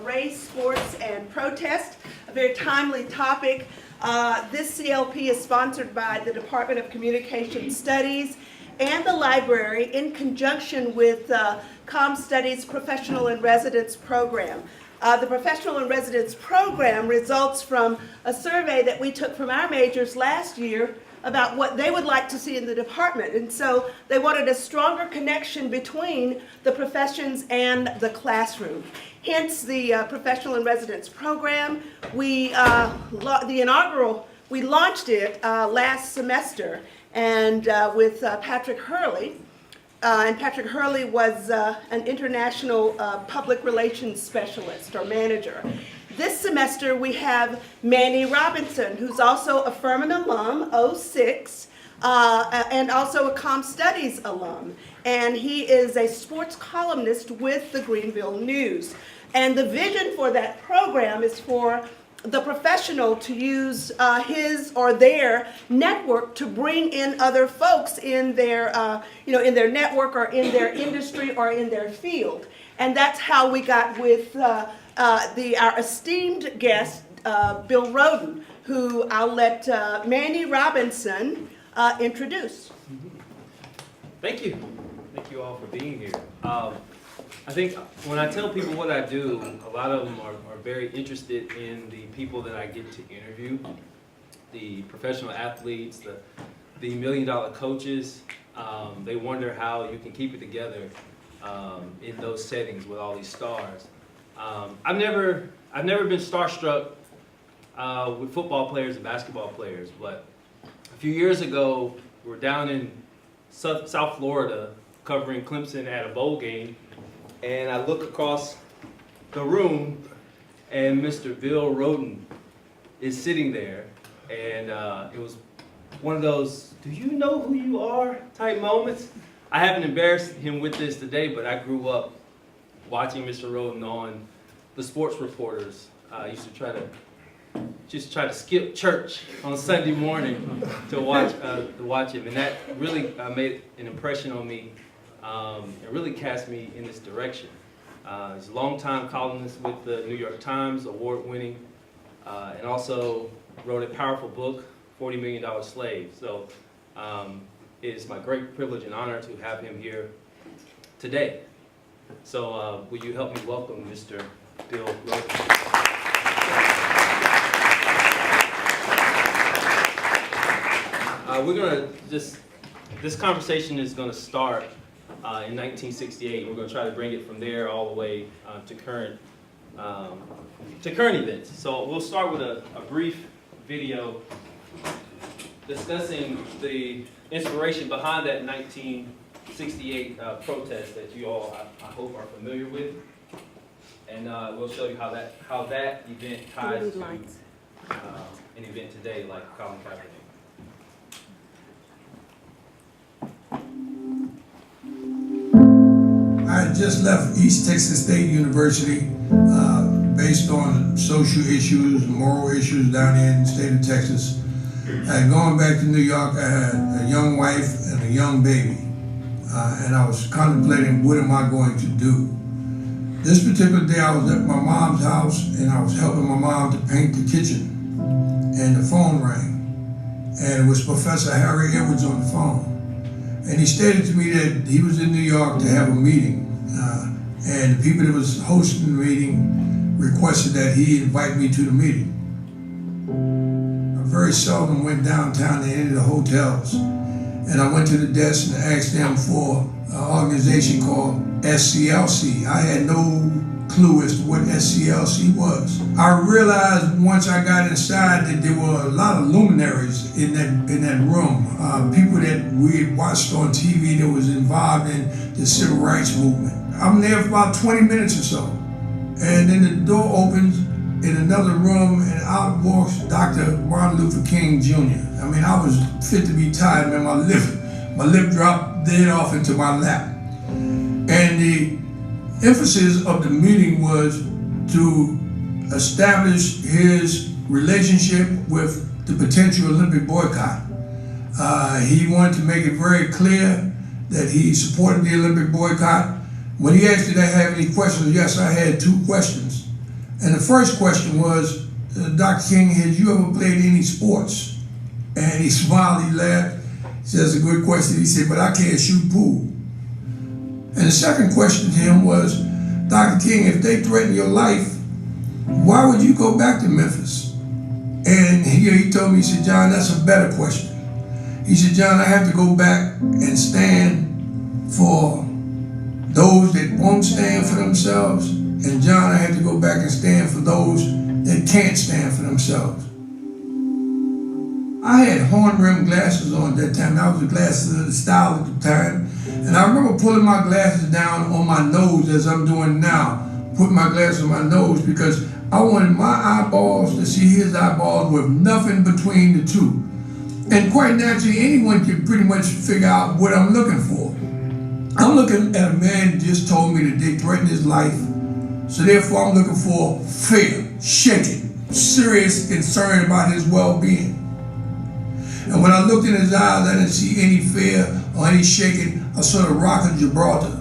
race, sports, and protest, a very timely topic. This CLP is sponsored by the Department of Communication Studies and the library in conjunction with Com Studies Professional in Residence Program. The Professional in Residence Program results from a survey that we took from our majors last year about what they would like to see in the department. And so they wanted a stronger connection between the professions and the classroom. Hence the Professional in Residence Program. We launched it last semester and with Patrick Hurley. And Patrick Hurley was an international public relations specialist or manager. This semester we have Manie Robinson, who's also a Furman alum, 06, and also a Com Studies alum. And he is a sports columnist with the Greenville News. And the vision for that program is for the professional to use his or their network to bring in other folks in their, in their network or in their industry or in their field. And that's how we got with our esteemed guest, Bill Rhoden, who I'll let Manie Robinson introduce. Thank you. Thank you all for being here. I think when I tell people what I do, a lot of them are very interested in the people that I get to interview, the professional athletes, the million-dollar coaches. They wonder how you can keep it together in those settings with all these stars. I've never been starstruck with football players and basketball players, but a few years ago, we were down in South Florida covering Clemson at a bowl game, and I look across the room, and Mr. Bill Rhoden is sitting there, and it was one of those, do you know who you are type moments. I haven't embarrassed him with this today, but I grew up watching Mr. Rhoden on the sports reporters. I used to try to skip church on Sunday morning to watch him, and that really made an impression on me. It really cast me in this direction. He's a longtime columnist with the New York Times, award-winning, and also wrote a powerful book, $40 Million Slave. So it is my great privilege and honor to have him here today. So will you help me welcome Mr. Bill Rhoden? This conversation is going to start in 1968. We're going to try to bring it from there all the way to current events. So we'll start with a brief video discussing the inspiration behind that 1968 protest that you all, I hope, are familiar with, and we'll show you how that event ties to an event today like Colin Kaepernick. I had just left East Texas State University based on social issues, moral issues down here in the state of Texas. I had gone back to New York. I had a young wife and a young baby, and I was contemplating what am I going to do. This particular day I was at my mom's house and I was helping my mom to paint the kitchen, and the phone rang, and it was Professor Harry Edwards on the phone. And he stated to me that he was in New York to have a meeting, and the people that was hosting the meeting requested that he invite me to the meeting. I very seldom went downtown to any of the hotels, and I went to the desk and asked them for an organization called SCLC. I had no clue as to what SCLC was. I realized once I got inside that there were a lot of luminaries in that room, people that we had watched on TV that was involved in the civil rights movement. I'm there for about 20 minutes or so, and then the door opens in another room, and out walks Dr. Martin Luther King Jr. I mean, I was fit to be tied, man. My lip dropped dead off into my lap, and the emphasis of the meeting was to establish his relationship with the potential Olympic boycott. He wanted to make it very clear that he supported the Olympic boycott. When he asked, did I have any questions? Yes, I had 2 questions. And the first question was, Dr. King, had you ever played any sports? And he smiled, he laughed. He said, that's a good question. He said, but I can't shoot pool. And the second question to him was, Dr. King, if they threaten your life, why would you go back to Memphis? And he told me, he said, John, that's a better question. He said, John, I have to go back and stand for those that won't stand for themselves. And John, I have to go back and stand for those that can't stand for themselves. I had horn-rimmed glasses on at that time. That was the glasses of the style at the time. And I remember pulling my glasses down on my nose as I'm doing now, putting my glasses on my nose because I wanted my eyeballs to see his eyeballs with nothing between the two. And quite naturally, anyone can pretty much figure out what I'm looking for. I'm looking at a man who just told me that they threatened his life. So therefore, I'm looking for fear, shaking, serious concern about his well-being. And when I looked in his eyes, I didn't see any fear or any shaking. I saw the rock of Gibraltar.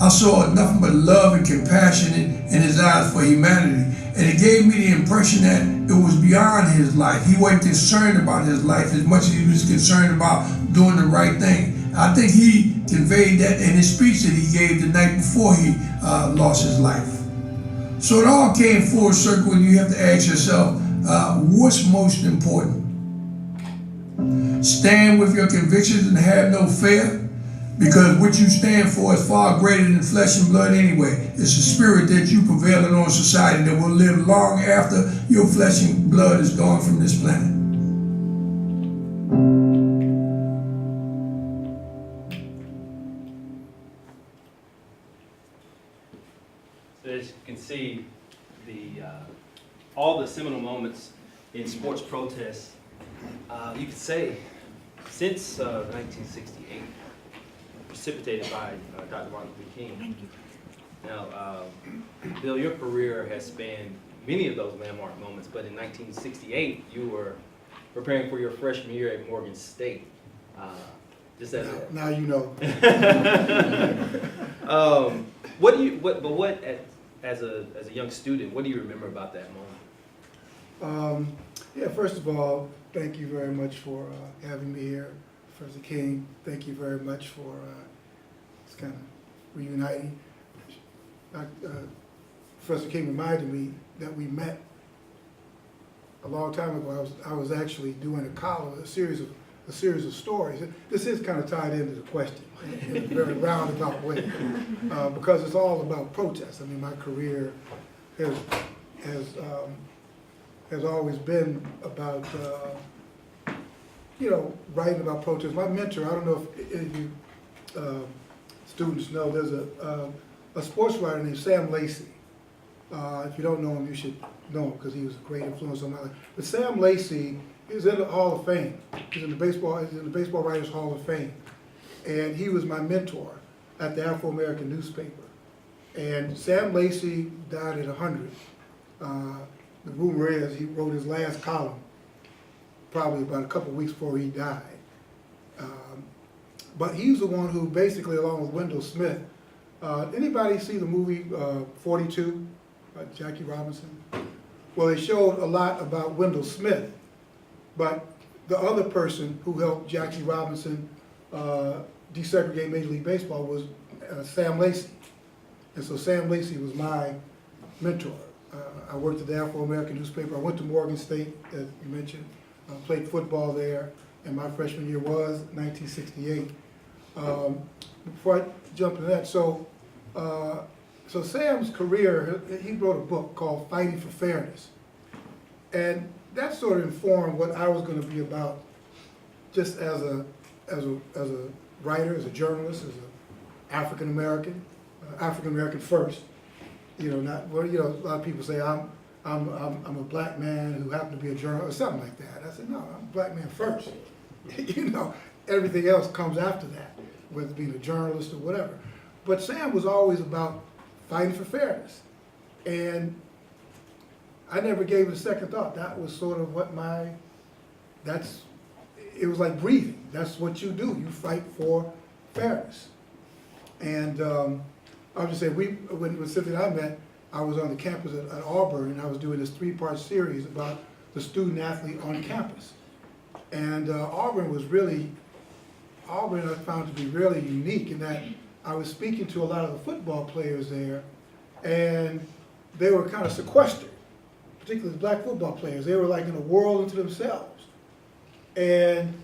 I saw nothing but love and compassion in his eyes for humanity. And it gave me the impression that it was beyond his life. He wasn't concerned about his life as much as he was concerned about doing the right thing. I think he conveyed that in his speech that he gave the night before he lost his life. So it all came full circle, and you have to ask yourself, what's most important? Stand with your convictions and have no fear, because what you stand for is far greater than flesh and blood anyway. It's a spirit that you prevailing on society that will live long after your flesh and blood is gone from this planet. So as you can see, all the seminal moments in sports protests, you could say, since 1968, precipitated by Dr. Martin Luther King. Now, Bill, your career has spanned many of those landmark moments, but in 1968, you were preparing for your freshman year at Morgan State. Just as now you know. As a young student, what do you remember about that moment? Yeah, first of all, thank you very much for having me here, Professor King. Thank you very much for this kind of reuniting. Professor King reminded me that we met a long time ago. I was actually doing a column, a series of stories. This is kind of tied into the question in a very roundabout way, because it's all about protest. I mean, my career has always been about writing about protest. My mentor, I don't know if any of you students know, there's a sports writer named Sam Lacey. If you don't know him, you should know him because he was a great influence on my life. But Sam Lacey is in the Hall of Fame. He's in the Baseball Writers Hall of Fame. And he was my mentor at the Afro-American newspaper. And Sam Lacey died at 100. The rumor is he wrote his last column probably about a couple weeks before he died. But he's the one who basically, along with Wendell Smith, anybody see the movie 42 by Jackie Robinson? Well, they showed a lot about Wendell Smith, but the other person who helped Jackie Robinson desegregate Major League Baseball was Sam Lacey. And so Sam Lacey was my mentor. I worked at the Afro-American newspaper. I went to Morgan State, as you mentioned, played football there, and my freshman year was 1968. Before I jump into that, so Sam's career, he wrote a book called Fighting for Fairness. And that sort of informed what I was going to be about, just as a writer, as a journalist, as an African American first. You know, not well. You know, a lot of people say I'm a black man who happened to be a journalist or something like that. I said no, I'm a black man first. You know, everything else comes after that, whether being a journalist or whatever. But Sam was always about fighting for fairness, and I never gave it a second thought. That was sort of what it was like breathing. That's what you do. You fight for fairness. And I'll just say, when Cynthia and I met, I was on the campus at Auburn, and I was doing this 3-part series about the student athlete on campus. And Auburn I found to be really unique in that I was speaking to a lot of the football players there, and they were kind of sequestered, particularly the black football players. They were like in a world unto themselves. And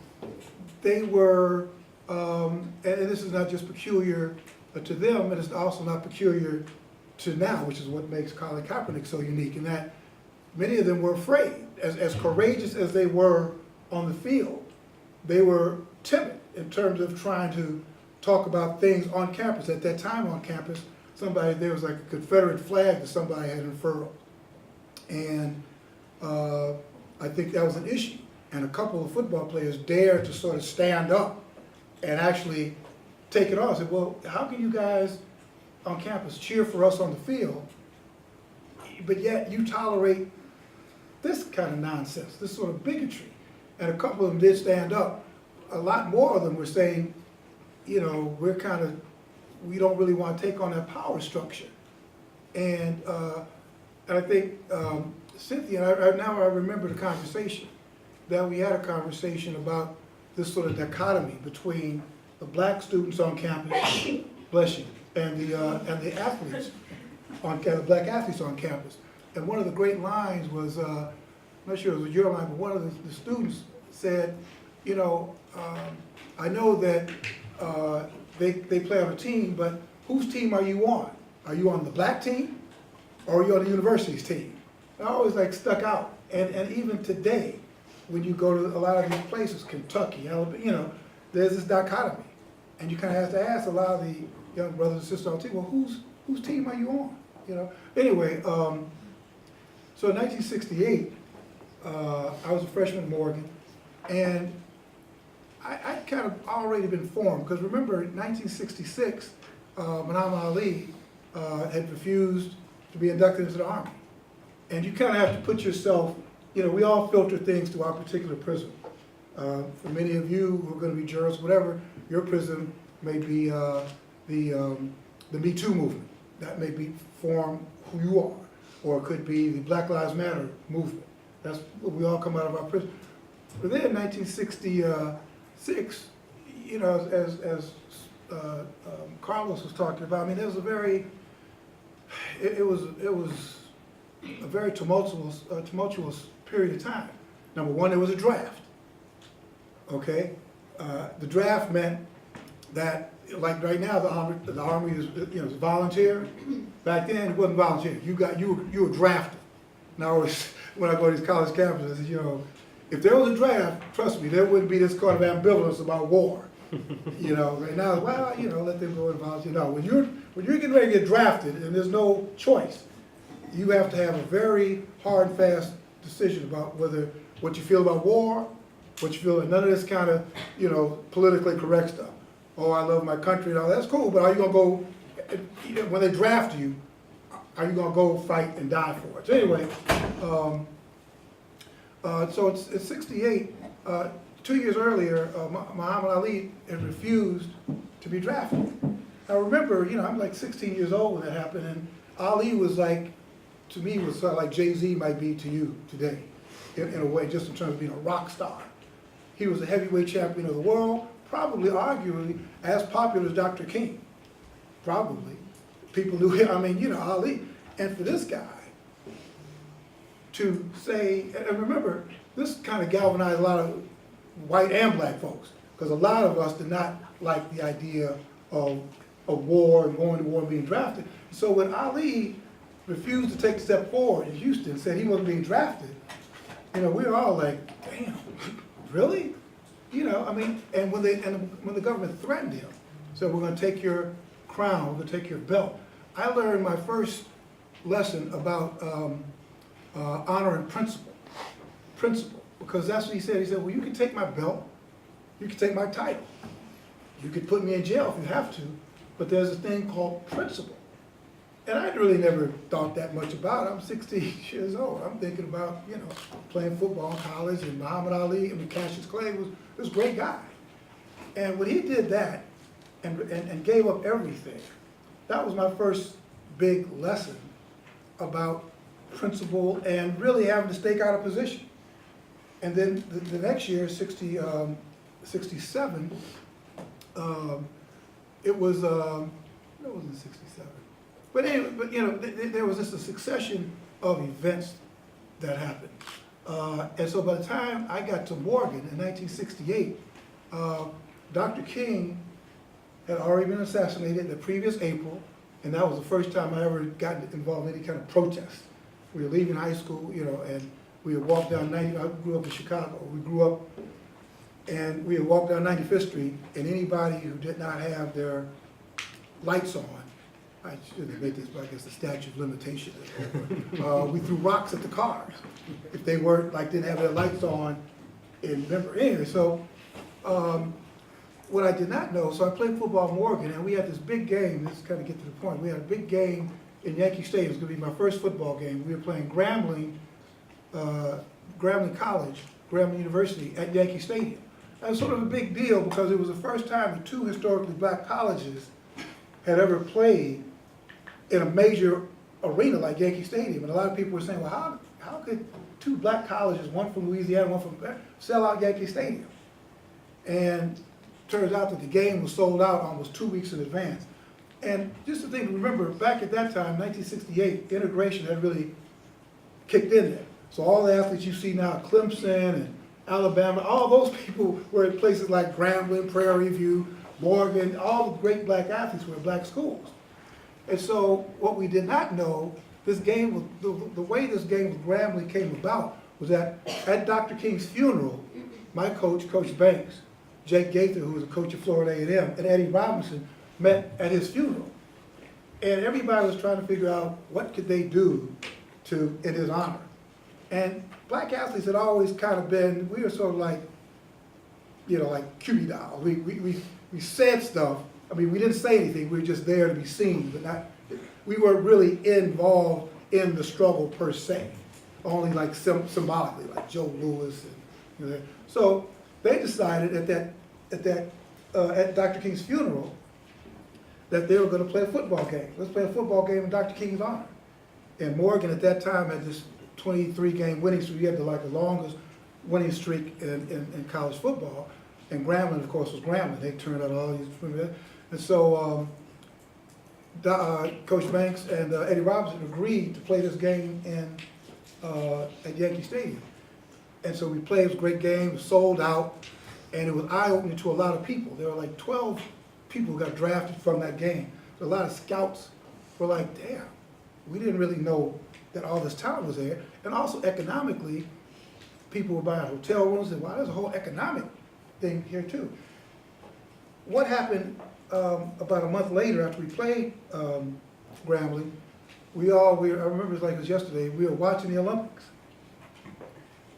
they were, and this is not just peculiar to them, but it's also not peculiar to now, which is what makes Colin Kaepernick so unique, in that many of them were afraid. As courageous as they were on the field, they were timid in terms of trying to talk about things on campus. At that time on campus, there was like a Confederate flag that somebody had unfurled. And I think that was an issue. And a couple of football players dared to sort of stand up and actually take it on. I said, well, how can you guys on campus cheer for us on the field, but yet you tolerate this kind of nonsense, this sort of bigotry? And a couple of them did stand up. A lot more of them were saying, you know, we don't really want to take on that power structure. And I think, Cynthia, now I remember the conversation, that we had a conversation about this sort of dichotomy between the black students on campus, bless you, and the athletes, the black athletes on campus. And one of the great lines was, I'm not sure it was your line, but one of the students said, you know, I know that they play on a team, but whose team are you on? Are you on the black team, or are you on the university's team? And I always like stuck out. And even today, when you go to a lot of these places, Kentucky, Alabama, you know, there's this dichotomy. And you kind of have to ask a lot of the young brothers and sisters on the team, well, whose team are you on? You know. Anyway, so in 1968, I was a freshman at Morgan, and I kind of already been formed, because remember, in 1966, Muhammad Ali had refused to be inducted into the Army. And you kind of have to put yourself, you know, we all filter things through our particular prism. For many of you who are going to be journalists, whatever, your prism may be the Me Too movement. That may be form who you are. Or it could be the Black Lives Matter movement. That's what we all come out of our prism. But then in 1966, you know, as Carlos was talking about, I mean, there was it was a very tumultuous period of time. Number one, there was a draft. Okay, the draft meant that, like right now, the army is, you know, it's volunteer. Back then, it wasn't volunteer. You were drafted. Now, when I go to these college campuses, you know, if there was a draft, trust me, there wouldn't be this kind of ambivalence about war. You know, right now, well, you know, let them go and volunteer. No, when you're getting ready to get drafted and there's no choice, you have to have a very hard and fast decision about what you feel about war, what you feel, and none of this kind of, you know, politically correct stuff. Oh, I love my country and all that's cool, but are you gonna go, when they draft you, are you gonna go fight and die for it? So anyway, so it's 68. 2 years earlier, Muhammad Ali had refused to be drafted. I remember, you know, I'm like 16 years old when that happened, and Ali was like, to me, was sort of like Jay-Z might be to you today, in a way, just in terms of being a rock star. He was a heavyweight champion of the world, probably, arguably, as popular as Dr. King. Probably. People knew him, I mean, you know, Ali. And for this guy to say, and remember, this kind of galvanized a lot of white and black folks, because a lot of us did not like the idea of war and going to war and being drafted. So when Ali refused to take a step forward in Houston, said he wasn't being drafted, you know, we were all like, damn, really? You know, I mean, and when the government threatened him, said, we're going to take your crown, we're going to take your belt. I learned my first lesson about honor and principle, because that's what he said. He said, well, you can take my belt, you can take my title, you could put me in jail if you have to, but there's a thing called principle. And I really never thought that much about it. I'm 16 years old. I'm thinking about, you know, playing football in college, and Muhammad Ali, I mean, Cassius Clay was a great guy. And when he did that and gave up everything, that was my first big lesson about principle and really having to stake out a position. And then the next year, 67, it was, no, it wasn't 67. But anyway, there was just a succession of events that happened. And so by the time I got to Morgan in 1968, Dr. King had already been assassinated the previous April, and that was the first time I ever got involved in any kind of protest. We were leaving high school, and we would walk down 90, I grew up in Chicago, we grew up, and we would walk down 95th Street, and anybody who did not have their lights on, I shouldn't make this, but I guess the statute of limitations is over. We threw rocks at the cars if they weren't, didn't have their lights on. And remember, anyway, so what I did not know, so I played football in Morgan, and we had this big game. This is kind of get to the point. We had a big game in Yankee Stadium. It was going to be my first football game. We were playing Grambling College, Grambling University at Yankee Stadium. That was sort of a big deal because it was the first time that two historically black colleges had ever played in a major arena like Yankee Stadium. And a lot of people were saying, well, how could two black colleges, one from Louisiana, one from, sell out Yankee Stadium? And turns out that the game was sold out almost 2 weeks in advance. And just the thing to remember, back at that time, 1968, integration had really kicked in there. So all the athletes you see now, Clemson and Alabama, all those people were in places like Grambling, Prairie View, Morgan, all the great black athletes were in black schools. And so what we did not know, this game, the way this game with Grambling came about was that at Dr. King's funeral, my coach, Coach Banks, Jake Gaither, who was a coach at Florida A&M, and Eddie Robinson met at his funeral. And everybody was trying to figure out what could they do in his honor. And black athletes had always kind of been, we were sort of like Cutie dolls. We said stuff. I mean, we didn't say anything. We were just there to be seen, but we weren't really involved in the struggle per se. Only symbolically, like Joe Louis. And, So they decided at Dr. King's funeral that they were going to play a football game. Let's play a football game in Dr. King's honor. And Morgan at that time had this 23-game winning streak. We had the longest winning streak in college football. And Grambling, of course, was Grambling. They turned out all these. And so Coach Banks and Eddie Robinson agreed to play this game at Yankee Stadium. And so we played. It was a great game. It was sold out. And it was eye-opening to a lot of people. There were like 12 people who got drafted from that game. So a lot of scouts were like, damn, we didn't really know that all this talent was there. And also economically, people were buying hotel rooms. And wow, there's a whole economic thing here too. What happened about a month later after we played Grambling, I remember it like it was yesterday, we were watching the Olympics.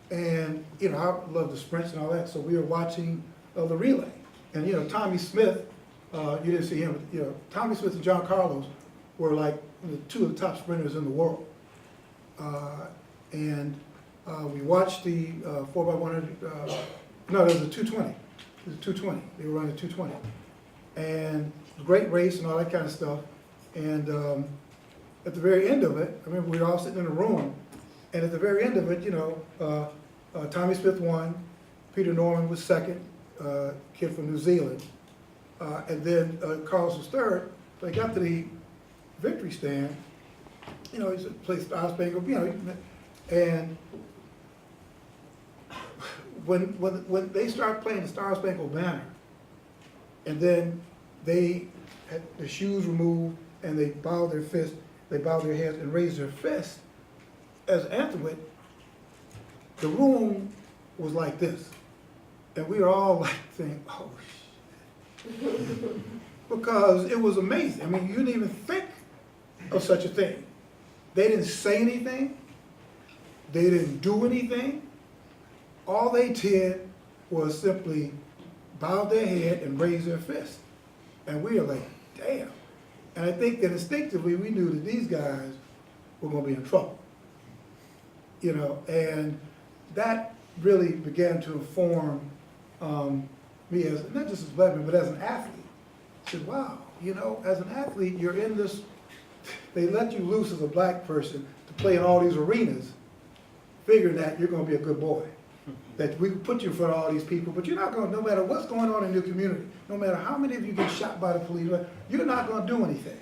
And, I love the sprints and all that, so we were watching the relay. And, Tommy Smith, you didn't see him, Tommy Smith and John Carlos were like two of the top sprinters in the world. We watched the 4x100, no, it was a 220. It was a 220. They were running a 220. And it was a great race and all that kind of stuff. And at the very end of it, I remember we were all sitting in a room, and at the very end of it, Tommy Smith won, Peter Norman was second, kid from New Zealand, and then Carlos was third. They got to the victory stand, he played Star Spangled, and when they started playing the Star Spangled Banner, and then they had their shoes removed and they bowed their fists, they bowed their heads and raised their fists as an anthem, the room was like this. And we were all like saying, oh shit. Because it was amazing. I mean, you didn't even think of such a thing. They didn't say anything. They didn't do anything. All they did was simply bow their head and raise their fist. And we were like, damn. And I think that instinctively we knew that these guys were going to be in trouble. And that really began to inform me as, not just as a black man, but as an athlete. I said, wow, as an athlete, you're in this they let you loose as a black person to play in all these arenas, figuring that you're gonna be a good boy. That we can put you in front of all these people, but you're not gonna, no matter what's going on in your community, no matter how many of you get shot by the police, you're not gonna do anything.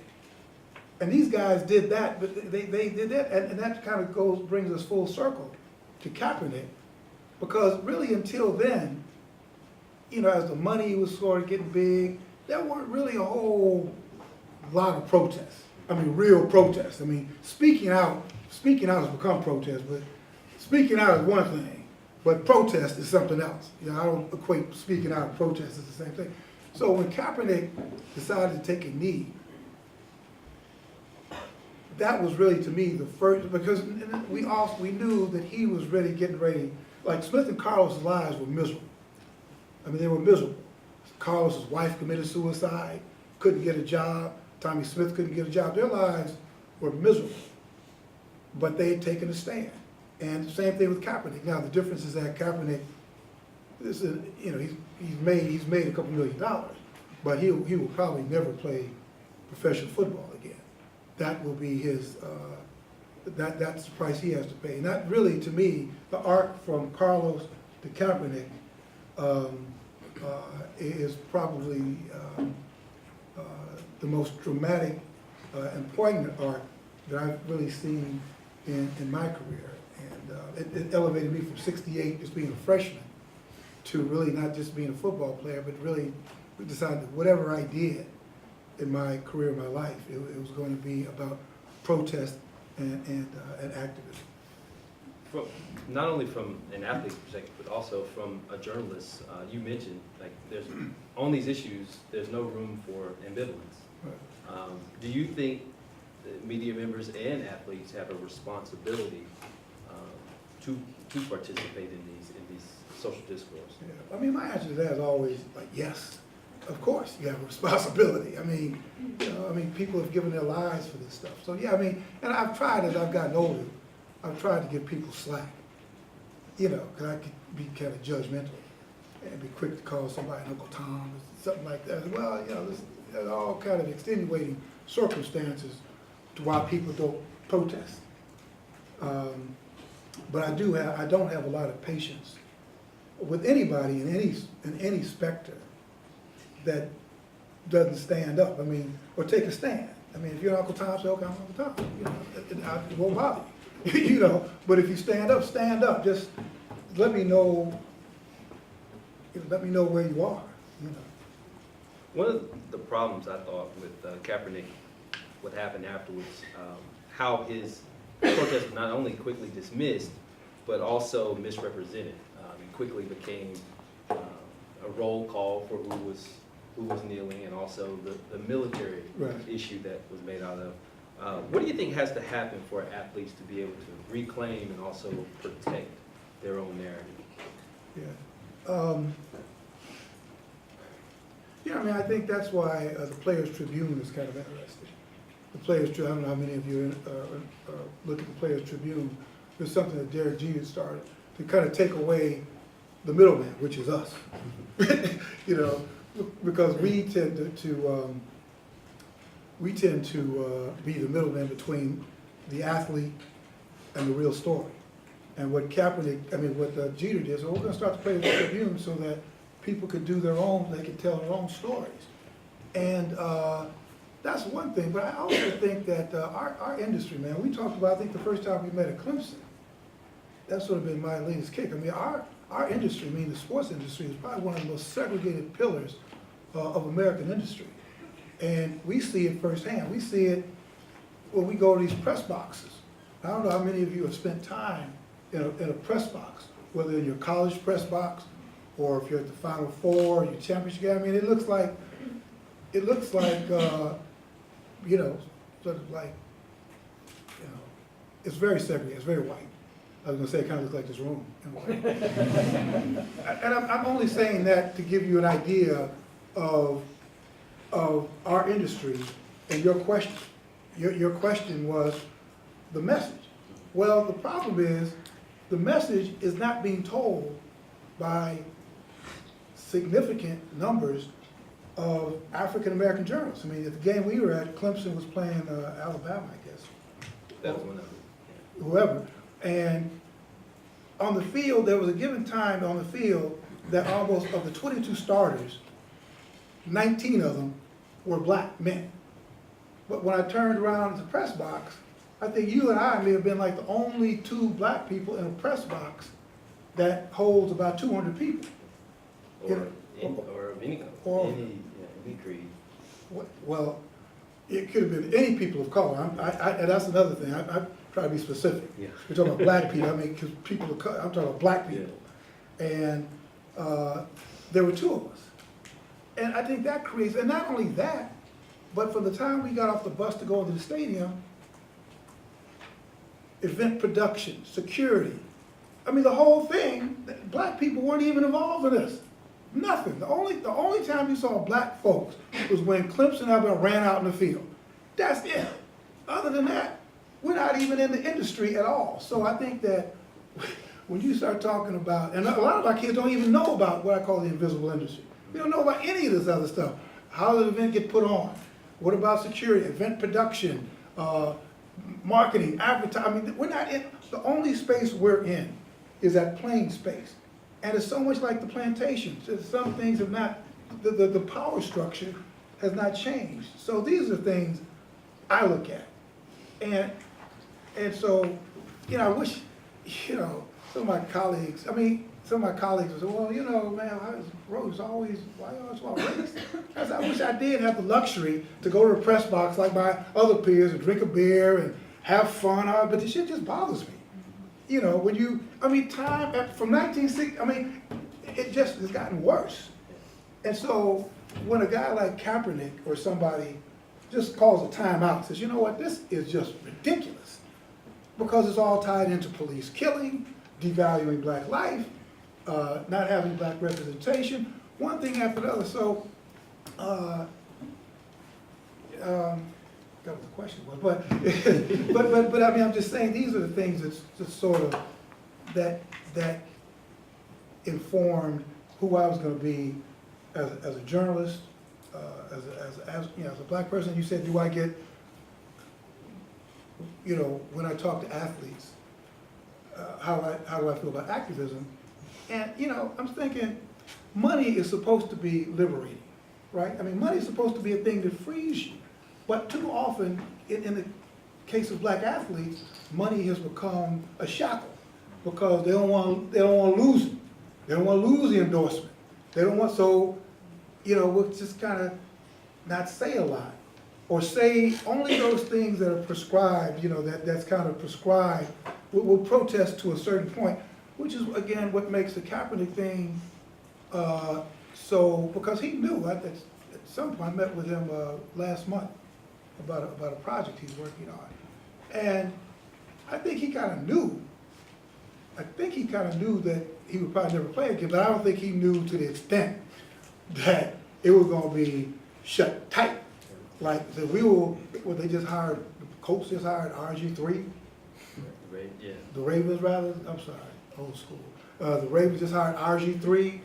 And these guys did that, but they did that, and that kind of brings us full circle to Kaepernick, because really until then, you know, as the money was sort of getting big, there weren't really a whole lot of protests. I mean, real protests. I mean, speaking out has become protest, but speaking out is one thing, but protest is something else. You know, I don't equate speaking out and protest as the same thing. So when Kaepernick decided to take a knee, that was really, to me, the first, because we knew that he was really getting ready, like Smith and Carlos' lives were miserable. I mean, they were miserable. Carlos' wife committed suicide, couldn't get a job. Tommy Smith couldn't get a job. Their lives were miserable, but they had taken a stand. And the same thing with Kaepernick. Now, the difference is that Kaepernick, you know, he's made a couple $1 million, but he will probably never play professional football again. That will be his, that's the price he has to pay. And that really, to me, the arc from Carlos to Kaepernick is probably the most dramatic and poignant arc that I've really seen in my career. And it elevated me from 68, just being a freshman, to really not just being a football player, but really we decided that whatever I did in my career, in my life, it was going to be about protest and activism. Not only from an athlete's perspective, but also from a journalist, you mentioned, like, there's, on these issues, there's no room for ambivalence. Right. Do you think that media members and athletes have a responsibility to participate in these social discourse? Yeah. I mean, my answer to that is always like, yes, of course, you have a responsibility. I mean, you know, people have given their lives for this stuff. So yeah, I mean, and I've tried, as I've gotten older, I've tried to give people slack, you know, because I could be kind of judgmental and be quick to call somebody Uncle Tom or something like that. Well, you know, there's all kind of extenuating circumstances to why people don't protest. But I don't have a lot of patience with anybody in any specter that doesn't stand up. I mean, or take a stand. I mean, if you're Uncle Tom, say, okay, I'm Uncle Tom. You know, it won't bother you. You know, but if you stand up, stand up. Just let me know. Let me know where you are. You know. One of the problems I thought with Kaepernick, what happened afterwards, how his protest was not only quickly dismissed, but also misrepresented. It quickly became a roll call for who was kneeling, and also the military Right. issue that was made out of. What do you think has to happen for athletes to be able to reclaim and also protect their own narrative? Yeah. Yeah, I mean, I think that's why the Players Tribune is kind of interesting. The Players Tribune, I don't know how many of you look at the Players Tribune. There's something that Derek Jeter started to kind of take away the middleman, which is us. You know, because we tend to be the middleman between the athlete and the real story. And what what Jeter did, so we're going to start the Players Tribune so that people could do their own, they could tell their own stories. And that's one thing, but I also think that our industry, man, we talked about, I think the first time we met at Clemson, that's sort of been my latest kick. I mean, our industry, I mean, the sports industry is probably one of the most segregated pillars of American industry. And we see it firsthand. We see it when we go to these press boxes. I don't know how many of you have spent time in a press box, whether in your college press box or if you're at the Final Four, your championship game. I mean, it looks like you know, sort of like, you know, it's very segregated, it's very white. I was gonna say it kind of looks like this room in white. And I'm only saying that to give you an idea of our industry and your question. Your question was the message. Well, the problem is the message is not being told by significant numbers of African-American journalists. I mean, at the game we were at, Clemson was playing Alabama, I guess, That was one of them. whoever. And on the field, there was a given time on the field that almost of the 22 starters, 19 of them were black men. But when I turned around in the press box, I think you and I may have been like the only two black people in a press box that holds about 200 people. Or of any Or- any creed. Well, it could have been any people of color. And that's another thing. I try to be specific. Yeah. We're talking about black people. I mean, because people of color, I'm talking about black people. And there were two of us. And I think that creates, and not only that, but from the time we got off the bus to go into the stadium, event production, security, I mean, the whole thing, black people weren't even involved in this. Nothing. The only time you saw black folks was when Clemson Alabama ran out in the field. That's it. Other than that, we're not even in the industry at all. So I think that when you start talking about, and a lot of our kids don't even know about what I call the invisible industry. They don't know about any of this other stuff. How does an event get put on? What about security, event production, marketing, advertising? I mean, we're not in, the only space we're in is that playing space. And it's so much like the plantation. Some things have not, the power structure has not changed. So these are things I look at. And so, you know, I wish, you know, some of my colleagues would say, well, you know, man, Rhodes always, why you always want race? I wish I did have the luxury to go to the press box like my other peers and drink a beer and have fun, but this shit just bothers me. You know, when you, I mean, time, from 1960, I mean, it just has gotten worse. And so when a guy like Kaepernick or somebody just calls a timeout, says, you know what, this is just ridiculous. Because it's all tied into police killing, devaluing black life, not having black representation, one thing after the other. So, that was the question, but I mean, I'm just saying these are the things that sort of that informed who I was going to be as a journalist, as you know, as a black person. You said, do I get, you know, when I talk to athletes, how do I feel about activism? And you know, I'm thinking, money is supposed to be liberating, right? I mean, money is supposed to be a thing that frees you. But too often, in the case of black athletes, money has become a shackle because they don't want to lose it. They don't want to lose the endorsement. They don't want, so, you know, we'll just kind of not say a lot or say only those things that are prescribed, you know, that's kind of prescribed. We'll protest to a certain point, which is, again, what makes the Kaepernick thing so, because he knew, at some point, I met with him last month about a project he's working on. And I think he kind of knew. That he would probably never play again, but I don't think he knew to the extent that it was going to be shut tight. Like, that they just hired, the Colts just hired RG3. Yeah. The Ravens, rather, I'm sorry, old school. The Ravens just hired RG3.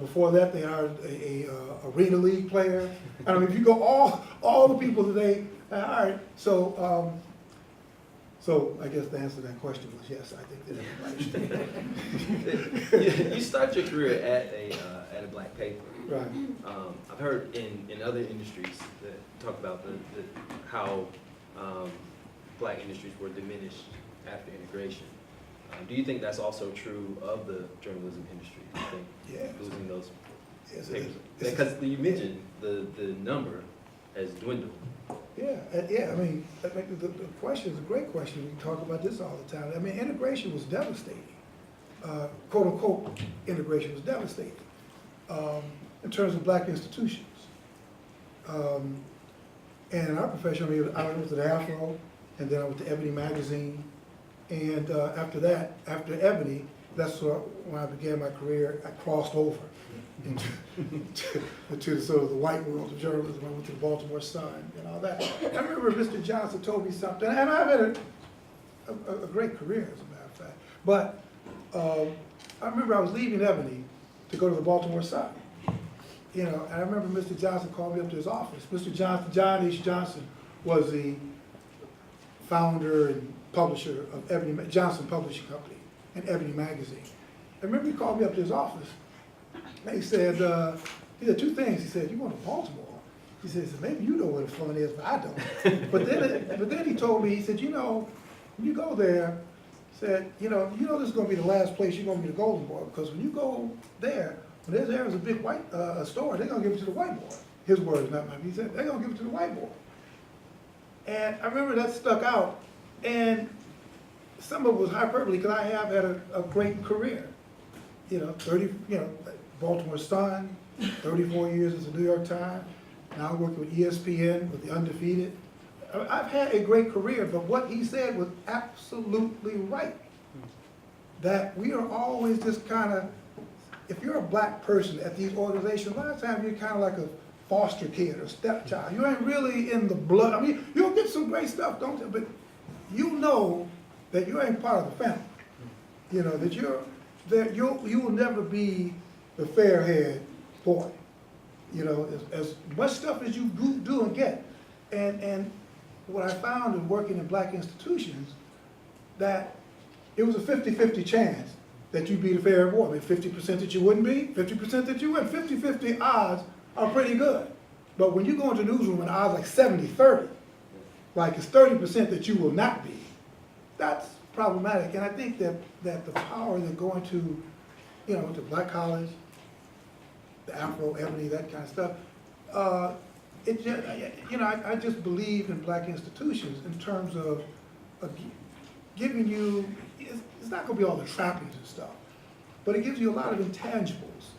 Before that, they hired a Arena League player. I mean, if you go all the people that they hired, so I guess the answer to that question was yes. I think that everybody. You start your career at a black paper. Right. I've heard in other industries that talk about how black industries were diminished after integration. Do you think that's also true of the journalism industry? Do you think losing those papers? Because you mentioned the number has dwindled. Yeah. I mean, the question is a great question. We talk about this all the time. I mean, integration was devastating. Quote unquote, integration was devastating in terms of black institutions. And in our profession, I mean, I went to the Afro, and then I went to Ebony magazine. And after that, after Ebony, that's when I began my career. I crossed over into sort of the white world of journalism. I went to the Baltimore Sun and all that. I remember Mr. Johnson told me something, and I've had a great career, as a matter of fact. But I remember I was leaving Ebony to go to the Baltimore Sun. you know, and I remember Mr. Johnson called me up to his office. Mr. Johnson, John H. Johnson, was the founder and publisher of Johnson Publishing Company and Ebony Magazine. I remember he called me up to his office, and he said two things. He said, "You going to Baltimore?" He says, "Maybe you know where the fun is, but I don't." but then he told me, he said, "You know, when you go there," said, you know this is going to be the last place you're going to be the golden boy, because when you go there, when there's a big white store, they're going to give it to the white boy." His words, not mine. He said, "They're going to give it to the white boy." And I remember that stuck out, and some of it was hyperbole, because I have had a great career. You know, Baltimore Sun, 34 years as a New York Times, now I'm working with ESPN, with the Undefeated. I've had a great career, but what he said was absolutely right. That we are always just kind of, if you're a black person at these organizations, a lot of times you're kind of like a foster kid or stepchild. You ain't really in the blood. I mean, you'll get some great stuff, don't you? But you know that you ain't part of the family. You know, that you will never be the fair-haired boy. You know, as much stuff as you do and get. And what I found in working in black institutions, that it was a 50-50 chance that you'd be the fair boy. I mean, 50% that you wouldn't be, 50% that you would. 50-50 odds are pretty good. But when you go into the newsroom and odds like 70-30, like it's 30% that you will not be, that's problematic. And I think that the power that going to, you know, to Black College, the Afro, Ebony, that kind of stuff, it just, you know, I just believe in black institutions in terms of giving you, it's not going to be all the trappings and stuff, but it gives you a lot of intangibles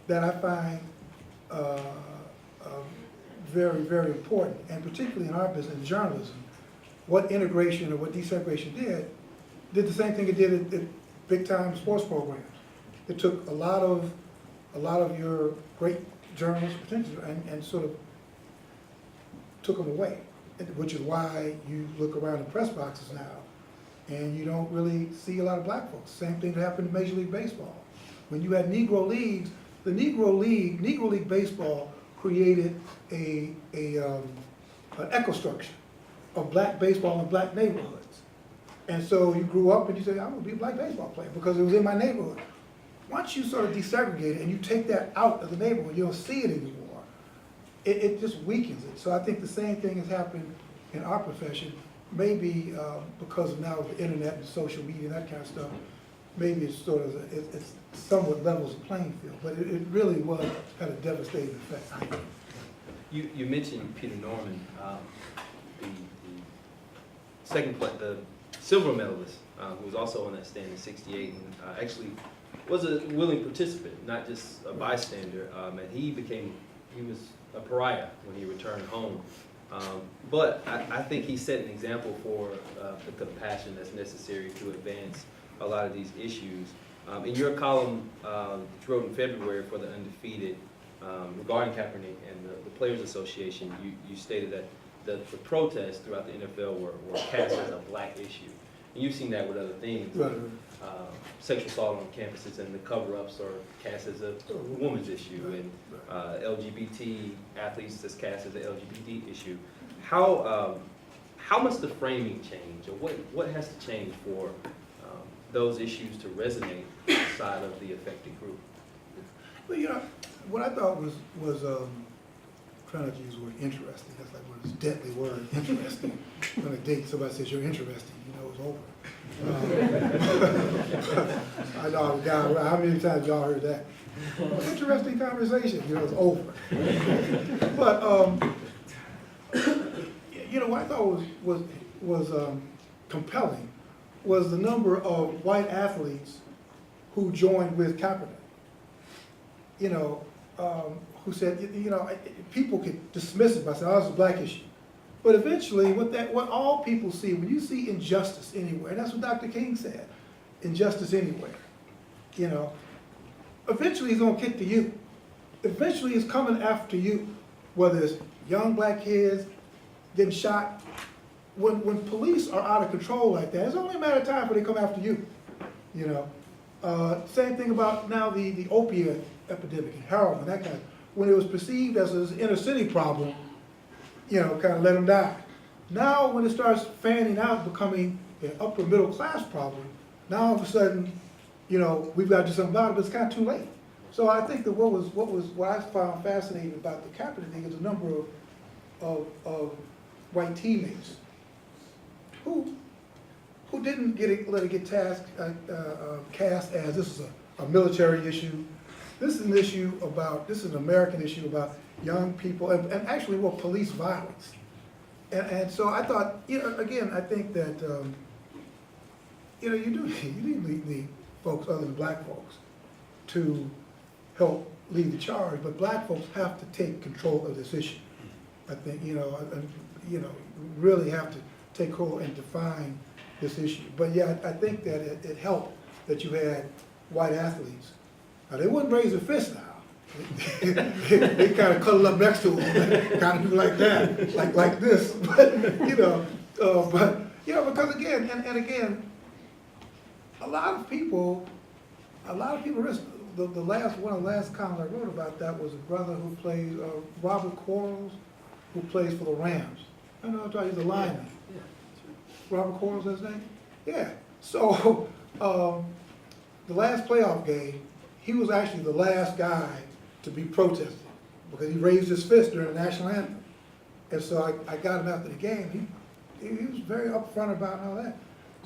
that I find very, very important, and particularly in our business, in journalism, what integration or what desegregation did the same thing it did at big time sports programs. It took a lot of your great journalists, potentially, and sort of took them away, which is why you look around the press boxes now and you don't really see a lot of black folks. Same thing that happened in Major League Baseball. When you had Negro Leagues, the Negro League Baseball created an ecostructure of black baseball in black neighborhoods. And so you grew up and you said, "I'm gonna be a black baseball player because it was in my neighborhood." Once you sort of desegregate it and you take that out of the neighborhood, you don't see it anymore, it just weakens it. So I think the same thing has happened in our profession, maybe because of now the internet and social media and that kind of stuff. Maybe it's sort of, it's somewhat levels the playing field, but it really had a devastating effect, I think. You mentioned Peter Norman, the silver medalist, who was also on that stand in '68, and actually was a willing participant, not just a bystander. And he was a pariah when he returned home. But I think he set an example for the compassion that's necessary to advance a lot of these issues. In your column that you wrote in February for the Undefeated regarding Kaepernick and the Players Association, you stated that the protests throughout the NFL were cast as a black issue. And you've seen that with other things. Right. Sexual assault on campuses and the cover-ups are cast as a woman's issue, and LGBT athletes is cast as an LGBT issue. How must the framing change, or what has to change for those issues to resonate outside of the affected group? Well, you know, what I thought was trying not to use the word interesting. That's like one of those deadly words, interesting. When a date, somebody says you're interesting, you know it's over. I know, how many times y'all heard that? Interesting conversation, you know, it's over. But you know, what I thought was compelling was the number of white athletes who joined with Kaepernick. You know, who said, you know, people could dismiss it by saying, "Oh, it's a black issue." But eventually, what all people see, when you see injustice anywhere, and that's what Dr. King said, injustice anywhere, you know, eventually he's gonna kick to you. Eventually he's coming after you, whether it's young black kids getting shot. When police are out of control like that, it's only a matter of time before they come after you, you know. Same thing about now the opioid epidemic and heroin, that kind of, when it was perceived as an inner city problem, you know, kind of let them die. Now, when it starts fanning out, becoming an upper middle class problem, now all of a sudden, you know, we've got to do something about it, but it's kind of too late. So I think that what I found fascinating about the Kaepernick thing is a number of white teammates who didn't let it get cast as this is a military issue. This is an issue about, this is an American issue about young people and actually, well, police violence. And so I thought, you know, again, I think that, you know, you need folks other than black folks to help lead the charge, but black folks have to take control of this issue. I think, you know, really have to take hold and define this issue. But yeah, I think that it helped that you had white athletes. Now, they wouldn't raise their fist now. They kind of cuddle up next to them, kind of do like that, like this. But because again, and again, a lot of people risk. One of the last columns I wrote about that was a brother who plays, Robert Quarles, who plays for the Rams. I know he's a lineman. Robert Quarles, is his name? Yeah. So the last playoff game, he was actually the last guy to be protested because he raised his fist during the national anthem. And so I got him after the game. He was very upfront about all that.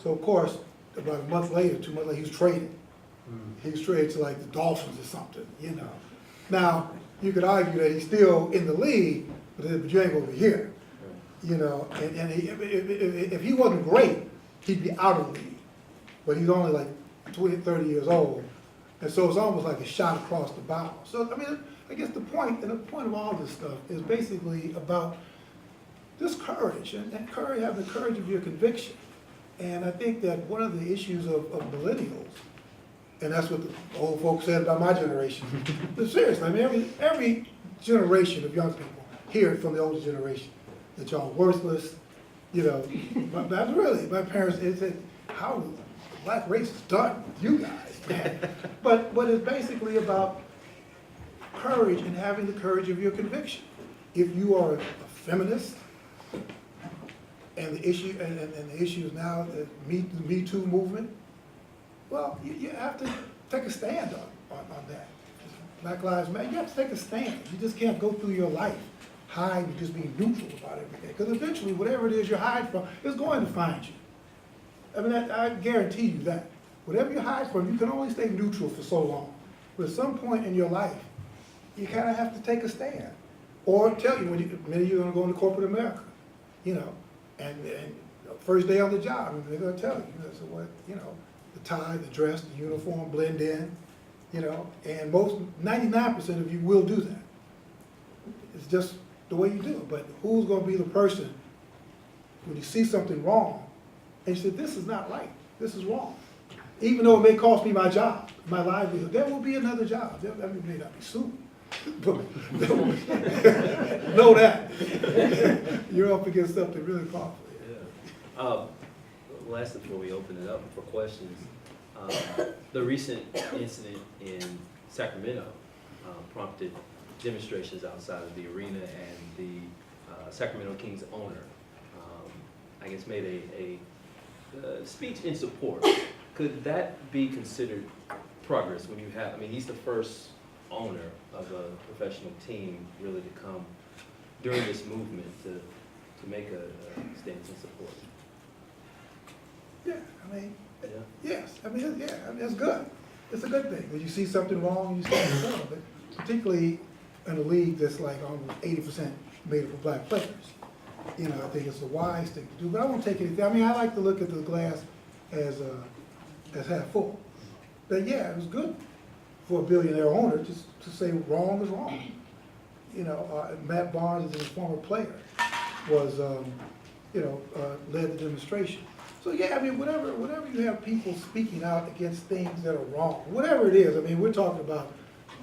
So of course, about a month later, 2 months later, he was traded. He was traded to like the Dolphins or something, you know. Now, you could argue that he's still in the league, but you ain't over here, you know. And if he wasn't great, he'd be out of the league. But he's only like 20, 30 years old. And so it's almost like a shot across the bow. So, I mean, I guess the point of all this stuff is basically about this courage, and courage, having the courage of your conviction. And I think that one of the issues of millennials, and that's what the old folks said about my generation, but seriously, I mean, every generation of young people hear it from the older generation, that y'all worthless, you know. But really, my parents, they said, how the black race is done with you guys, man. But it's basically about courage and having the courage of your conviction. If you are a feminist, and the issue and the issue is now the Me Too movement, well, you have to take a stand on that. Black Lives Matter, you have to take a stand. You just can't go through your life hiding and just being neutral about everything. Because eventually, whatever it is you're hiding from is going to find you. I mean, I guarantee you that. Whatever you hide from, you can only stay neutral for so long. But at some point in your life, you kind of have to take a stand. Or tell you, many of you are going to go into corporate America, you know, and first day on the job, and they're going to tell you, so what, you know, the tie, the dress, the uniform, blend in, you know, and 99% of you will do that. It's just the way you do it. But who's going to be the person when you see something wrong and you say, this is not right, this is wrong. Even though it may cost me my job, my livelihood, there will be another job. I mean, it may not be soon, but there will be. Know that. You're up against something really powerful. Yeah. Lastly, before we open it up for questions, the recent incident in Sacramento prompted demonstrations outside of the arena, and the Sacramento Kings owner, I guess, made a speech in support. Could that be considered progress when you have, I mean, he's the first owner of a professional team really to come during this movement to make a stance in support? Yeah, I mean, Yeah. yes, I mean, yeah, I mean, it's good. It's a good thing. When you see something wrong, you stand up of it, particularly in a league that's like almost 80% made up of black players. You know, I think it's a wise thing to do, but I won't take anything. I mean, I like to look at the glass as half full. But yeah, it was good for a billionaire owner just to say wrong is wrong. You know, Matt Barnes, as a former player, was, led the demonstration. So yeah, I mean, whatever you have people speaking out against things that are wrong, whatever it is, I mean, we're talking about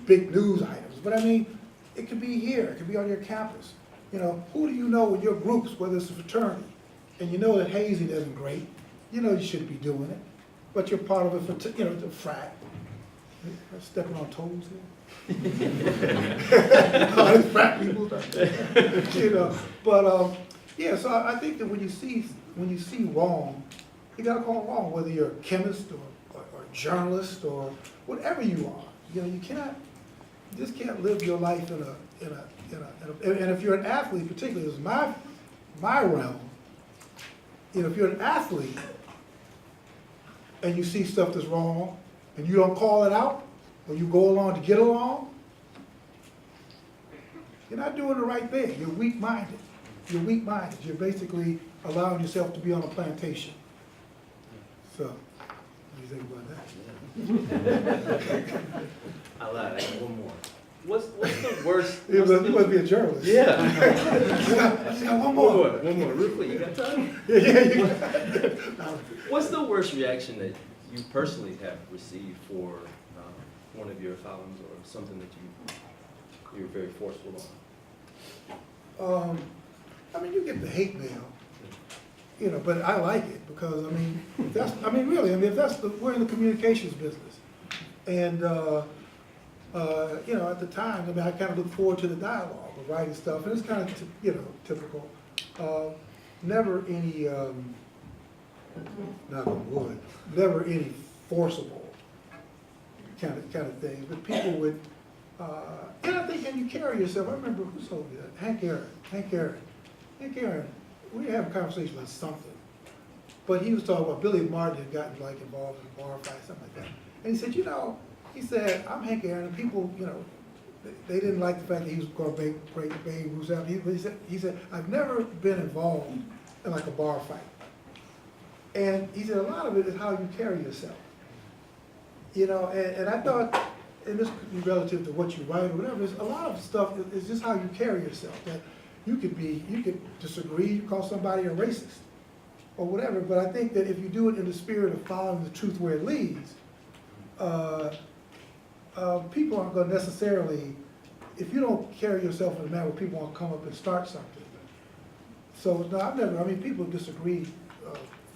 big news items, but I mean, it could be here, it could be on your campus. You know, who do you know in your groups, whether it's a fraternity, and you know that hazing isn't great, you know you shouldn't be doing it, but you're part of it for, the frat. Stepping on toes here. All these frat people, you know. But yeah, so I think that when you see wrong, you gotta call it wrong, whether you're a chemist or a journalist or whatever you are. You know, you just can't live your life and if you're an athlete, particularly, it's my realm. You know, if you're an athlete and you see stuff that's wrong and you don't call it out, or you go along to get along, you're not doing the right thing. You're weak-minded. You're weak-minded. You're basically allowing yourself to be on a plantation. So, what do you think about that? I lied, I got one more. What's the worst? You must be a journalist. Yeah. One more. One more, real quick, you got time? Yeah. What's the worst reaction that you personally have received for one of your columns or something that you're very forceful on? I mean, you get the hate mail, you know, but I like it because, I mean, we're in the communications business. And, you know, at the time, I mean, I kind of look forward to the dialogue of writing stuff, and it's kind of, typical. Never any, knock on wood, never any forcible kind of things, but people would, and I think, and you carry yourself, I remember, who told me that? Hank Aaron, we were having a conversation about something, but he was talking about Billy Martin had gotten like involved in a bar fight, something like that. And he said, you know, I'm Hank Aaron, and people, you know, they didn't like the fact that he was going to break the Babe Ruth out. He said, I've never been involved in like a bar fight. And he said, a lot of it is how you carry yourself. You know, and I thought, and this could be relative to what you write or whatever, a lot of stuff is just how you carry yourself. That you could disagree, you call somebody a racist or whatever, but I think that if you do it in the spirit of following the truth where it leads, people aren't going to necessarily, if you don't carry yourself in a manner where people won't come up and start something. So, no, people disagree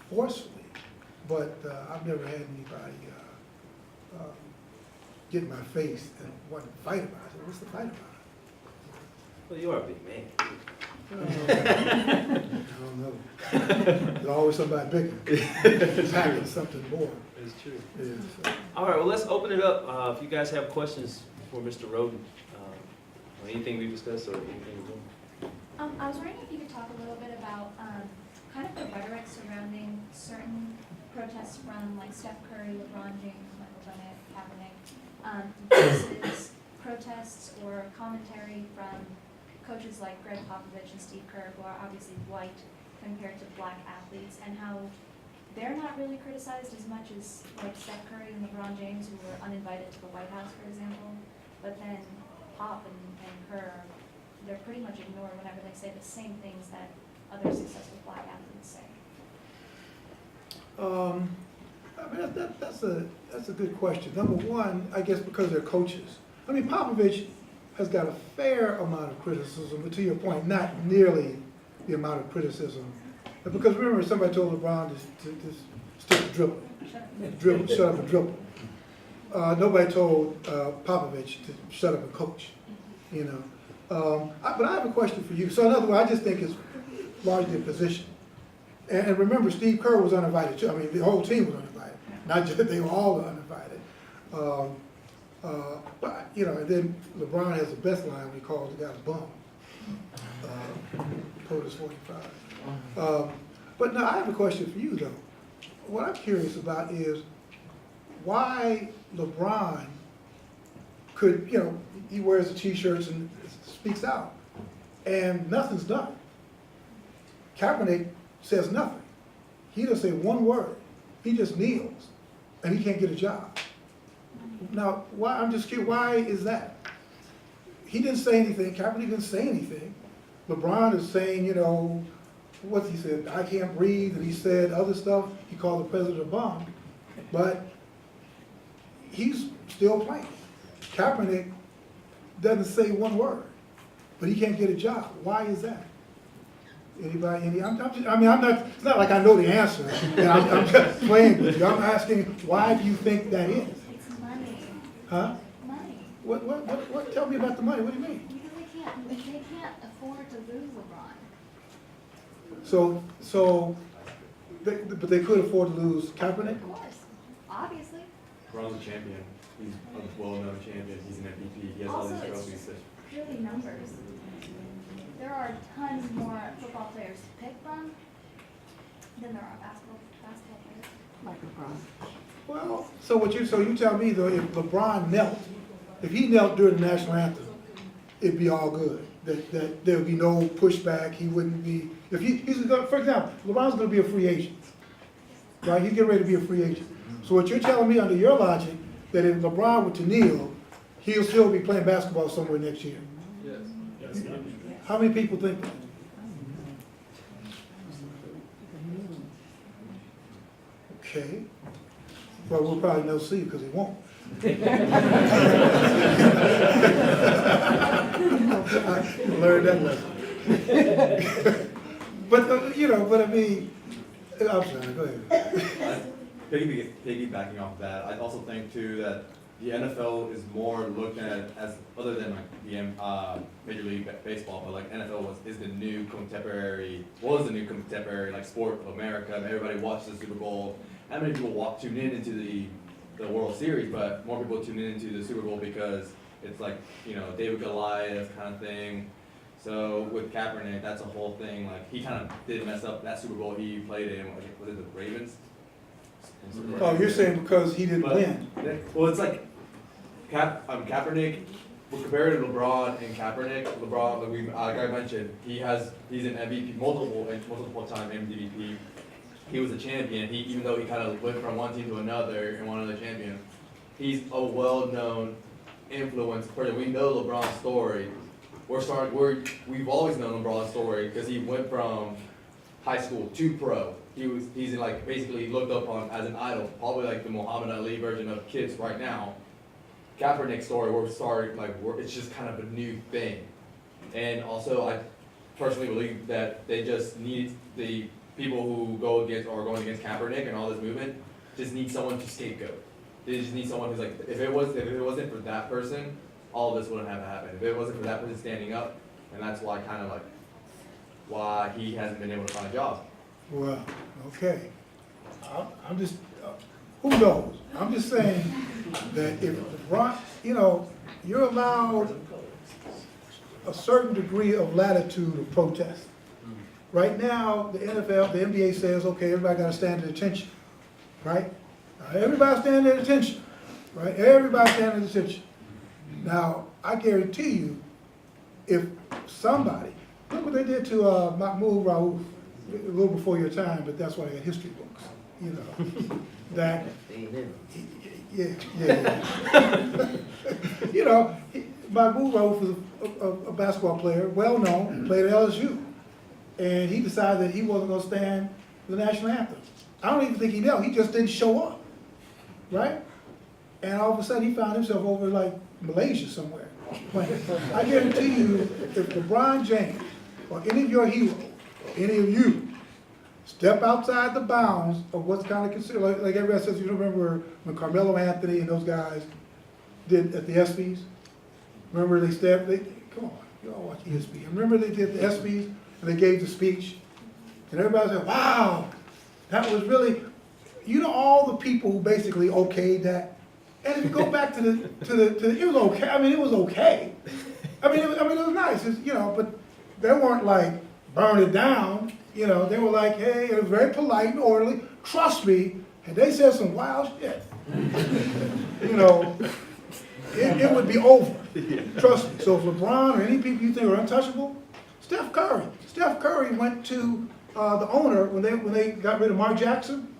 forcefully, but I've never had anybody get in my face and want to fight about it. What's the fight about? Well, you are a big man. I don't know. There's always somebody bigger, packing something more. It's true. Yeah, so. All right, well, let's open it up. If you guys have questions for Mr. Rhoden, on anything we discussed or anything we're doing. I was wondering if you could talk a little bit about kind of the rhetoric surrounding certain protests from like Steph Curry, LeBron James, Michael Bennett, Kaepernick, versus protests or commentary from coaches like Greg Popovich and Steve Kerr, who are obviously white compared to black athletes, and how they're not really criticized as much as like Steph Curry and LeBron James, who were uninvited to the White House, for example. But then Pop and Kerr, they're pretty much ignored whenever they say the same things that other successful black athletes say. I mean, that's a good question. Number one, I guess because they're coaches. I mean, Popovich has got a fair amount of criticism, but to your point, not nearly the amount of criticism. Because remember, somebody told LeBron to stick to dribbling, shut up and dribble. Nobody told Popovich to shut up and coach, you know. But I have a question for you. So in other words, I just think it's largely a position. And remember, Steve Kerr was uninvited too. I mean, the whole team was uninvited. Not just they were all uninvited. But you know, and then LeBron has the best line when he calls the guy a bum. POTUS 45. But now I have a question for you though. What I'm curious about is why LeBron could, you know, he wears the t-shirts and speaks out, and nothing's done. Kaepernick says nothing. He doesn't say one word. He just kneels, and he can't get a job. Now, why? I'm just curious. Why is that? He didn't say anything. Kaepernick didn't say anything. LeBron is saying, you know, what he said, I can't breathe, and he said other stuff. He called the president a bum, but he's still playing. Kaepernick doesn't say one word, but he can't get a job. Why is that? Anybody? I'm not. It's not like I know the answer, and I'm just playing with you. I'm asking, why do you think that is? It's money. Huh? Money. What, tell me about the money, what do you mean? Because they can't afford to lose LeBron. So, but they could afford to lose Kaepernick? Of course, obviously. LeBron's a champion. He's a well-known champion. He's an MVP. He has all Also, these it's trophies. just purely numbers. There are tons more football players to pick from than there are basketball players. Like LeBron. Well, so you tell me though, if LeBron knelt, if he knelt during the national anthem, it'd be all good. That there would be no pushback. He wouldn't be. If he's gonna, for example, LeBron's going to be a free agent, right? He's getting ready to be a free agent. So what you're telling me under your logic that if LeBron were to kneel, he'll still be playing basketball somewhere next year. Yes. How many people think that? Okay. Well, we'll probably never see because he won't. I learned that lesson. But, but I mean, I'm sorry, go ahead. Piggybacking off that, I also think too that the NFL is more looked at as, other than like the Major League Baseball, but like NFL was the new contemporary like sport of America. And everybody watched the Super Bowl. How many people tune in into the World Series, but more people tune in into the Super Bowl because it's like, David Goliath kind of thing. So with Kaepernick, that's a whole thing. Like he kind of did mess up that Super Bowl he played in. Was it the Ravens? Oh, you're saying because he didn't win? Well, it's like Kaepernick. Well, compared to LeBron and Kaepernick, LeBron, like I mentioned, he's an MVP, multiple time MVP. He was a champion. Even though he kind of went from one team to another and won another champion, he's a well-known influence person. We know LeBron's story. We've always known LeBron's story because he went from high school to pro. He's like basically looked up on as an idol, probably like the Muhammad Ali version of kids right now. Kaepernick's story, it's just kind of a new thing. And also, I personally believe that they just need the people who going against Kaepernick and all this movement, just need someone to scapegoat. They just need someone who's like, if it wasn't for that person, all of this wouldn't have happened. If it wasn't for that person standing up, and that's why why he hasn't been able to find a job. Well, okay. I'm just, who knows? I'm just saying that if LeBron, you're allowed a certain degree of latitude of protest. Right now, the NFL, the NBA says, okay, everybody got to stand at attention, right? Everybody stand at attention, right? Everybody stand at attention. Now, I guarantee you, if somebody, look what they did to Manie Robinson, a little before your time, but that's why they got history books, that, Manie Robinson was a basketball player, well known, played at LSU. And he decided that he wasn't going to stand the national anthem. I don't even think he knelt. He just didn't show up, right? And all of a sudden, he found himself over like Malaysia somewhere playing. I guarantee you, if LeBron James or any of your heroes, any of you, step outside the bounds of what's kind of considered, like everybody says, you remember when Carmelo Anthony and those guys did at the ESPYs? Remember come on, you all watch ESPN. Remember they did the ESPYs? And they gave the speech, and everybody said, wow, that was really, all the people who basically okayed that. And if you go back to it was okay. I mean, it was okay. I mean, it was nice, but they weren't like, burn it down. They were like, hey, it was very polite and orderly. Trust me. And they said some wild shit. It would be over. Trust me. So if LeBron or any people you think are untouchable, Steph Curry went to the owner when they got rid of Mark Jackson.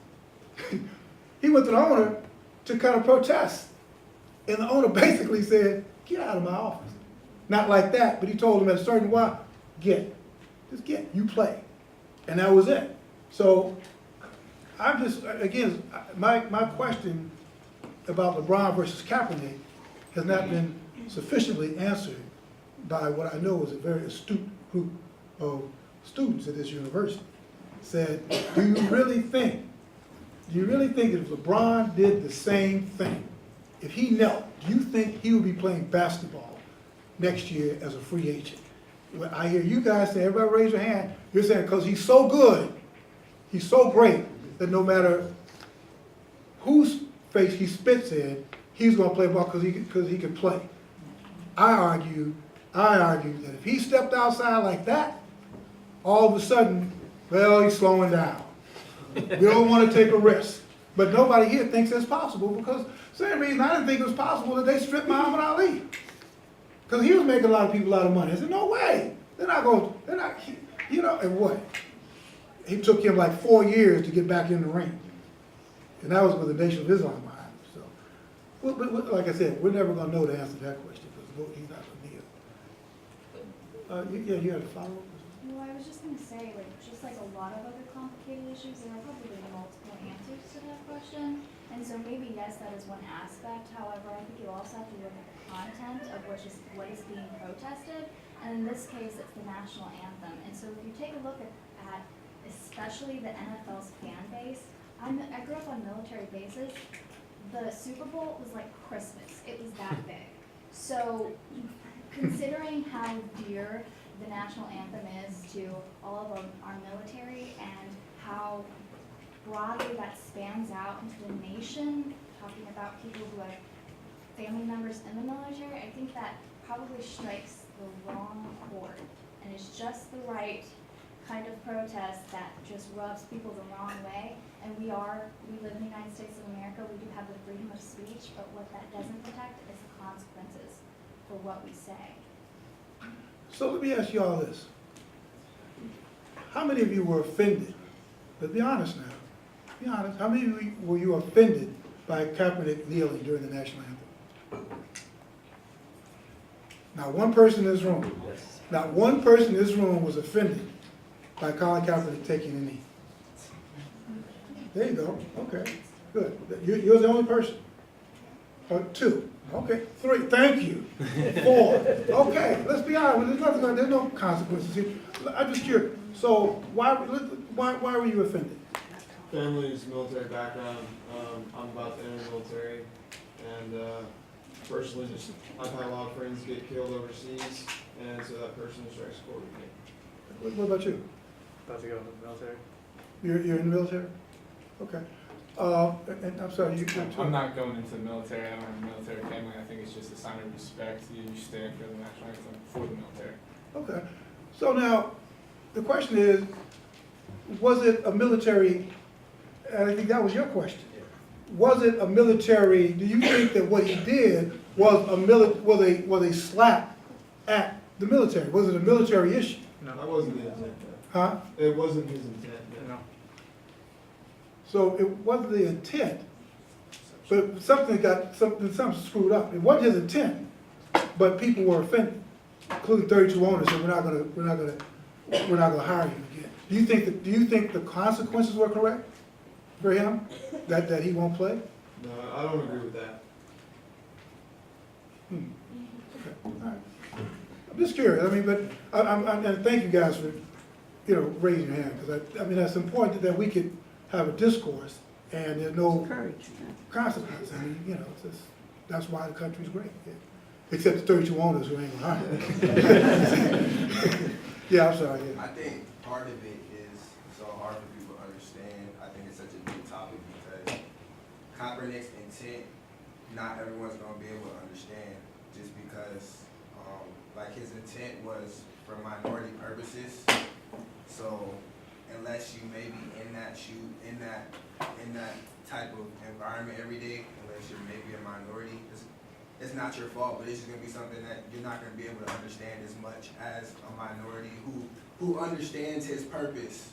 He went to the owner to kind of protest. And the owner basically said, get out of my office. Not like that, but he told him at a certain while, just get, you play. And that was it. So I'm just, again, my question about LeBron versus Kaepernick has not been sufficiently answered by what I know is a very astute group of students at this university. Said, do you really think that if LeBron did the same thing if he knelt, do you think he would be playing basketball next year as a free agent? When I hear you guys say, everybody raise your hand, you're saying because he's so good, he's so great, that no matter whose face he spits in, he's gonna play ball because he can play. I argue that if he stepped outside like that, all of a sudden, well, he's slowing down. We don't want to take a risk. But nobody here thinks that's possible because same reason I didn't think it was possible that they stripped Muhammad Ali. Because he was making a lot of people a lot of money. I said, no way. They're not, you know, and what? It took him like 4 years to get back in the ring. And that was with the Nation of Islam behind him. So, like I said, we're never going to know the answer to that question because he's not going to kneel. Yeah, you had a follow-up? Well, I was just gonna say, like, just like a lot of other complicated issues, there are probably multiple answers to that question. And so maybe, yes, that is one aspect. However, I think you also have to look at the content of what is being protested. And in this case, it's the national anthem. And so if you take a look at especially the NFL's fan base, I grew up on military bases. The Super Bowl was like Christmas. It was that big. So considering how dear the national anthem is to all of our military and how broadly that spans out into the nation, talking about people who have family members in the military, I think that probably strikes the wrong chord. And it's just the right kind of protest that just rubs people the wrong way. And we live in the United States of America, we do have the freedom of speech, but what that doesn't protect is the consequences for what we say. So let me ask you all this. How many of you were offended? Let's be honest now. Be honest. How many of you were you offended by Kaepernick kneeling during the national anthem? Not one person in this room. Not one person in this room was offended by Colin Kaepernick taking a knee. There you go. Okay. Good. You're the only person. Two. Okay, 3, thank you. 4, okay, let's be honest, there's no consequences here. I'm just curious, so why were you offended? Family's military background, I'm about to enter the military, and personally just, I've had a lot of friends get killed overseas, and so that person strikes a chord with me. What about you? About to go into the military? You're in the military? Okay. And I'm sorry, you too. I'm not going into the military. I don't have a military family. I think it's just a sign of respect. You stand for the national anthem for the military. Okay. So now, the question is, was it a military, and I think that was your question. Was it a military, do you think that what he did was a slap at the military? Was it a military issue? No. That wasn't the intent, though. Huh? It wasn't his intent, no. No. So it wasn't the intent, but something screwed up. It wasn't his intent, but people were offended, including 32 owners said, we're not gonna hire you again. Do you think the consequences were correct for him, that he won't play? No, I don't agree with that. Okay, all right. I'm just curious. I mean, but and thank you guys for raising your hand, because I mean that's important that we could have a discourse and there's no consequence. I mean, that's why the country's great. Yeah. Except the 32 owners who ain't gonna hire. Yeah, I'm sorry. Yeah. I think part of it is so hard for people to understand. I think it's such a big topic because Kaepernick's intent, not everyone's gonna be able to understand, just because like his intent was for minority purposes. So unless you may be in that type of environment every day, unless you're maybe a minority, it's not your fault, but it's just gonna be something that you're not gonna be able to understand as much as a minority who understands his purpose.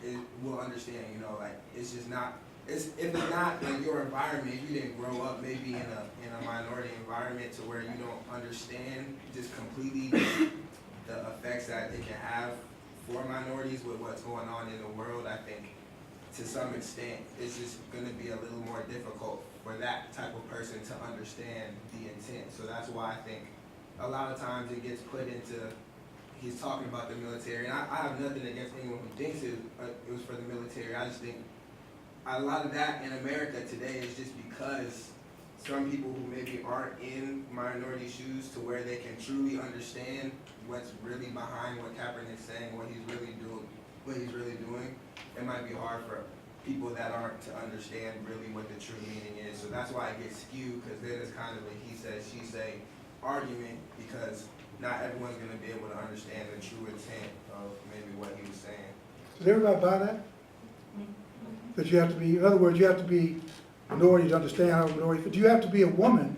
It will understand, like it's just not. If it's not in your environment, if you didn't grow up maybe in a minority environment to where you don't understand just completely the effects that it can have for minorities with what's going on in the world, I think to some extent it's just going to be a little more difficult for that type of person to understand the intent. So that's why I think a lot of times it gets put into, he's talking about the military, and I have nothing against anyone who thinks it was for the military. I just think a lot of that in America today is just because some people who maybe aren't in minority shoes to where they can truly understand what's really behind what Kaepernick's saying, what he's really doing, it might be hard for people that aren't to understand really what the true meaning is. So that's why it gets skewed, because then it's kind of a he said, she say argument, because not everyone's going to be able to understand the true intent of maybe what he was saying. Does everybody buy that? That you have to be, in other words, you have to be minority to understand how minority, but you have to be a woman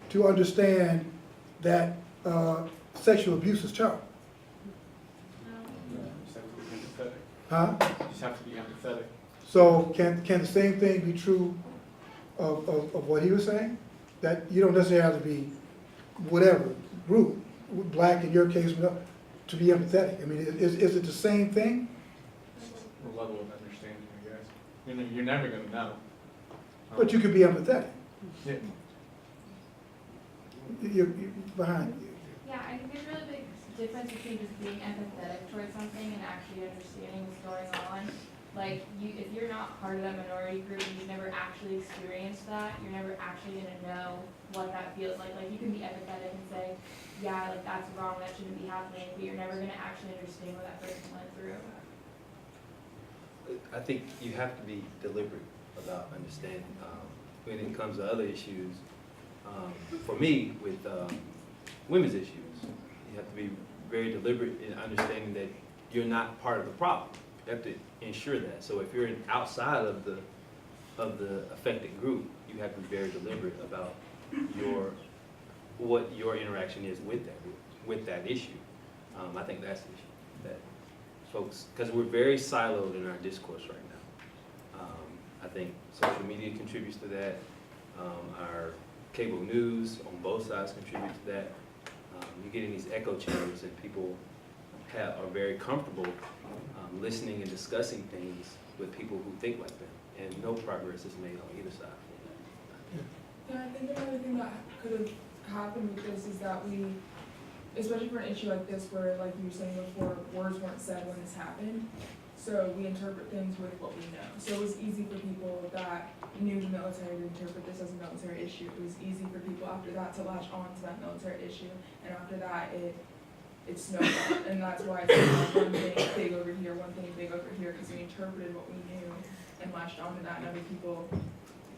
to understand that sexual abuse is child. You just have to be empathetic. Huh? You just have to be empathetic. So can the same thing be true of what he was saying? That you don't necessarily have to be whatever group, black in your case, to be empathetic. I mean, is it the same thing? The level of understanding, I guess. You're never gonna know. But you could be empathetic. Yeah. You're behind you. Yeah, I think there's a really big difference between just being empathetic towards something and actually understanding what's going on. Like, if you're not part of that minority group and you've never actually experienced that, you're never actually gonna know what that feels like. Like, you can be empathetic and say, yeah, like, that's wrong, that shouldn't be happening, but you're never gonna actually understand what that person went through. I think you have to be deliberate about understanding when it comes to other issues. For me, with women's issues, you have to be very deliberate in understanding that you're not part of the problem. You have to ensure that. So if you're outside of the affected group, you have to be very deliberate about what your interaction is with that group, with that issue. I think that's the issue, that folks, because we're very siloed in our discourse right now. I think social media contributes to that. Our cable news on both sides contribute to that. You're getting these echo chambers, and people are very comfortable listening and discussing things with people who think like them, and no progress is made on either side. Yeah, I think another thing that could have happened with this is that we, especially for an issue like this where, like you were saying before, words weren't said when this happened, so we interpret things with what we know. So it was easy for people that knew the military to interpret this as a military issue. It was easy for people after that to latch on to that military issue, and after that it snowballed, and that's why it's like one thing big over here, one thing big over here, because we interpreted what we knew and latched onto that, and other people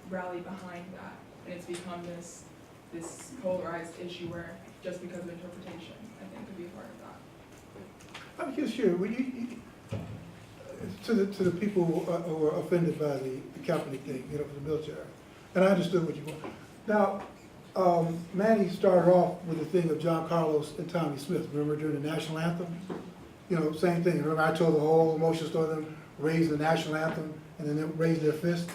rallied behind that, and it's become this polarized issue where just because of interpretation, I think, could be part of that. I'm just sure, when to the people who are offended by the Kaepernick thing, for the military, and I understood what you want. Now, Manie started off with the thing of John Carlos and Tommy Smith. Remember during the national anthem? Same thing. Remember I told the whole emotion story of them raising the national anthem and then they raised their fist.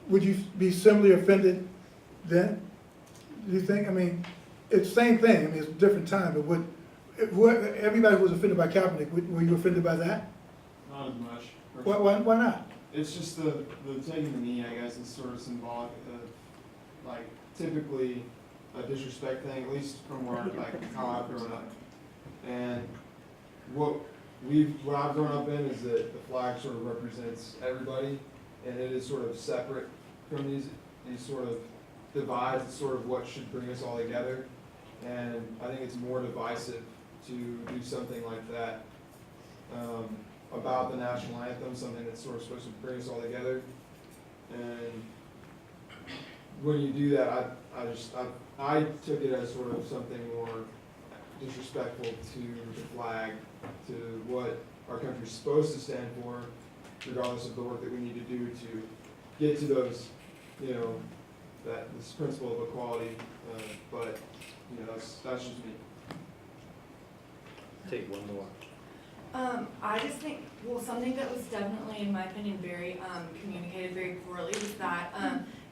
Would you be similarly offended then? Do you think? I mean, it's the same thing. I mean, it's a different time, but everybody who was offended by Kaepernick, were you offended by that? Not as much. Why not? It's just the taking the knee, I guess, is sort of symbolic of, like, typically a disrespect thing, at least from where, like, how I've grown up. And what I've grown up in is that the flag sort of represents everybody, and it is sort of separate from these sort of divides. It's sort of what should bring us all together. And I think it's more divisive to do something like that about the national anthem, something that's sort of supposed to bring us all together. And when you do that, I took it as sort of something more disrespectful to the flag, to what our country's supposed to stand for, regardless of the work that we need to do to get to those, this principle of equality. But that's just me. Take one more. I just think, something that was definitely, in my opinion, very communicated very poorly was that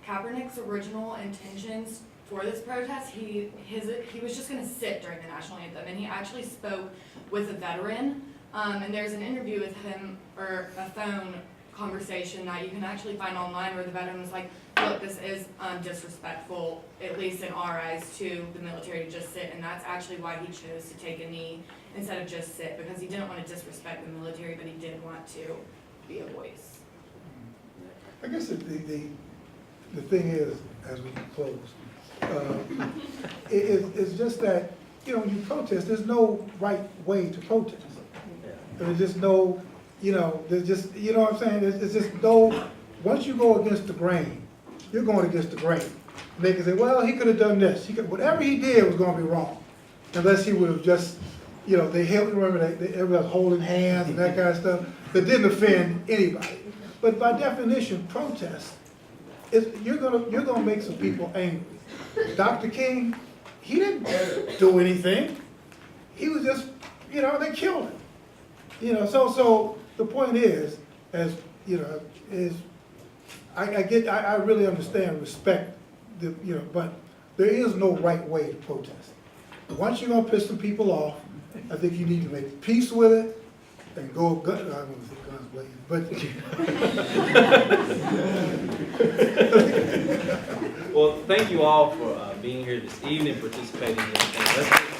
Kaepernick's original intentions for this protest, he was just going to sit during the national anthem, and he actually spoke with a veteran, and there's an interview with him, or a phone conversation that you can actually find online where the veteran was like, look, this is disrespectful, at least in our eyes, to the military to just sit, and that's actually why he chose to take a knee instead of just sit, because he didn't want to disrespect the military, but he did want to be a voice. I guess the thing is, as we close, it's just that, you know, when you protest, there's no right way to protest. There's just no, you know, there's just, you know what I'm saying? It's just no, once you go against the grain, you're going against the grain. And they can say, well, he could have done this. He could, whatever he did was going to be wrong. Unless he would have just, you know, they helped, remember, everybody was holding hands and that kind of stuff, that didn't offend anybody. But by definition, protest, you're gonna make some people angry. Dr. King, he didn't do anything. He was just, you know, they killed him. You know, so the point is, as you know, is I really understand, respect the, you know, but there is no right way to protest. Once you're gonna piss some people off, I think you need to make peace with it and go I don't want to say guns blazing, Well, thank you all for being here this evening, participating in the